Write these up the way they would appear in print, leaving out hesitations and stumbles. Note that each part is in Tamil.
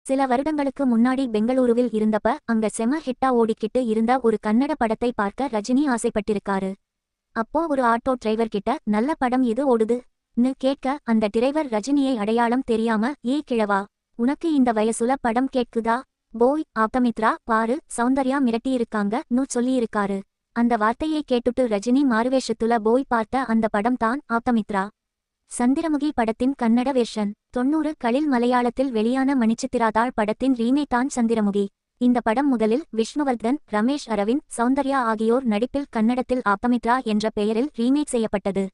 சில வருடங்களுக்கு முன்னாடி பெங்களூருவில் இருந்தப்ப அங்க செம ஹிட்டா ஓடிக்கிட்டு இருந்த ஒரு கன்னட படத்தை பார்க்க ரஜினி ஆசைப்பட்டிருக்காரு. அப்போ ஒரு ஆட்டோ டிரைவர் கிட்ட நல்ல படம் இது ஓடுதுன்னு கேட்க அந்த டிரைவர் ரஜினியை அடையாளம் தெரியாம கிழவா, உனக்கு இந்த வயசுல படம் கேட்குதா, போய் ஆப்தமித்ரா பாரு, சௌந்தர்யா மிரட்டியிருக்காங்கன்னு சொல்லியிருக்காரு. அந்த வார்த்தையை கேட்டுட்டு ரஜினி மாறுவேஷத்துல போய் பார்த்த அந்த படம் தான் ஆப்தமித்ரா. சந்திரமுகி படத்தின் கன்னட வெர்ஷன். 90களில் மலையாளத்தில் வெளியான மணிச்சித்திராதாள் படத்தின் ரீமேக் தான் சந்திரமுகி. இந்த படம் முதலில் விஷ்ணுவர்தன், ரமேஷ் அரவிந்த், சௌந்தர்யா ஆகியோர் நடிப்பில் கன்னடத்தில் ஆப்தமித்ரா என்ற பெயரில் ரீமேக் செய்யப்பட்டது.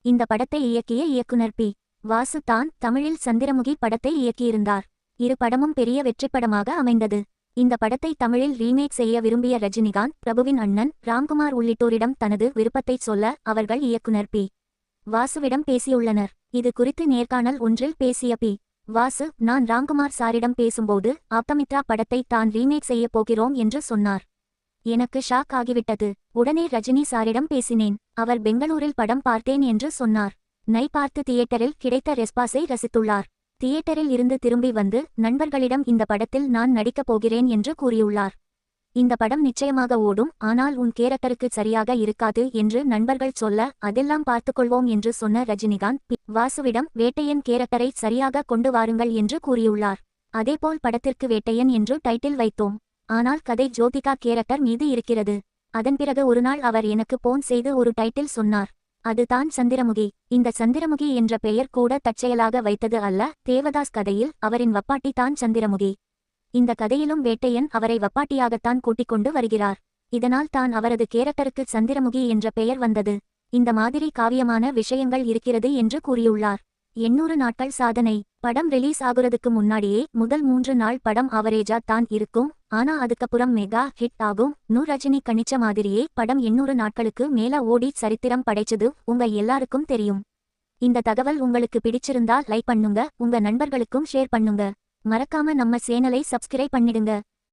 இந்த படத்தை இயக்கிய இயக்குனர் பி. வாசு தான் தமிழில் சந்திரமுகி படத்தை இயக்கியிருந்தார். இரு படமும் பெரிய வெற்றிப்படமாக அமைந்தது. இந்த படத்தை தமிழில் ரீமேக் செய்ய விரும்பிய ரஜினிகாந்த், பிரபுவின் அண்ணன் ராம்குமார் உள்ளிட்டோரிடம் தனது விருப்பத்தை சொல்ல அவர்கள் இயக்குனர் பி. வாசுவிடம் பேசியுள்ளனர். இது குறித்து நேர்காணல் ஒன்றில் பேசிய பி. வாசு, நான் ராம்குமார் சாரிடம் பேசும்போது ஆப்தமித்ரா படத்தை தான் ரீமேக் செய்ய போகிறோம் என்று சொன்னார். எனக்கு ஷாக் ஆகிவிட்டது. உடனே ரஜினி சாரிடம் பேசினேன். அவர் பெங்களூரில் படம் பார்த்தேன் என்று சொன்னார். நை பார்த்து தியேட்டரில் கிடைத்த ரெஸ்பாஸை ரசித்துள்ளார். தியேட்டரில் இருந்து திரும்பி வந்து நண்பர்களிடம் இந்த படத்தில் நான் நடிக்கப் போகிறேன் என்று கூறியுள்ளார். இந்த படம் நிச்சயமாக ஓடும், ஆனால் உன் கேரக்டருக்கு சரியாக இருக்காது என்று நண்பர்கள் சொல்ல அதெல்லாம் பார்த்துக்கொள்வோம் என்று சொன்ன ரஜினிகாந்த் பி. வாசுவிடம் வேட்டையன் கேரக்டரை சரியாக கொண்டு வாருங்கள் என்று கூறியுள்ளார். அதேபோல் படத்திற்கு வேட்டையன் என்று டைட்டில் வைத்தோம். ஆனால் கதை ஜோதிகா கேரக்டர் மீது இருக்கிறது. அதன் பிறகு ஒருநாள் அவர் எனக்கு போன் செய்து ஒரு டைட்டில் சொன்னார். அதுதான் சந்திரமுகி. இந்த சந்திரமுகி என்ற பெயர் கூட தற்செயலாக வைத்தது அல்ல. தேவதாஸ் கதையில் அவரின் வப்பாட்டி தான் சந்திரமுகி. இந்த கதையிலும் வேட்டையன் அவரை வப்பாட்டியாகத்தான் கூட்டிக்கொண்டு வருகிறார். இதனால் தான் அவரது கேரக்டருக்கு சந்திரமுகி என்ற பெயர் வந்தது. இந்த மாதிரி காவியமான விஷயங்கள் இருக்கிறது என்று கூறியுள்ளார். 800 நாட்கள் சாதனை. படம் ரிலீஸ் ஆகுறதுக்கு முன்னாடியே முதல் 3 நாள் படம் ஆவரேஜா தான் இருக்கும். ஆனா அதுக்கப்புறம் மெகா ஹிட் ஆகும். ரஜினி கணிச்ச மாதிரியே படம் 800 நாட்களுக்கு மேல ஓடி சரித்திரம் படைச்சது உங்க எல்லாருக்கும் தெரியும். இந்த தகவல் உங்களுக்கு பிடிச்சிருந்தா லைக் பண்ணுங்க, உங்க நண்பர்களுக்கும் ஷேர் பண்ணுங்க. மறக்காம நம்ம சேனலை சப்ஸ்கிரைப் பண்ணிடுங்க.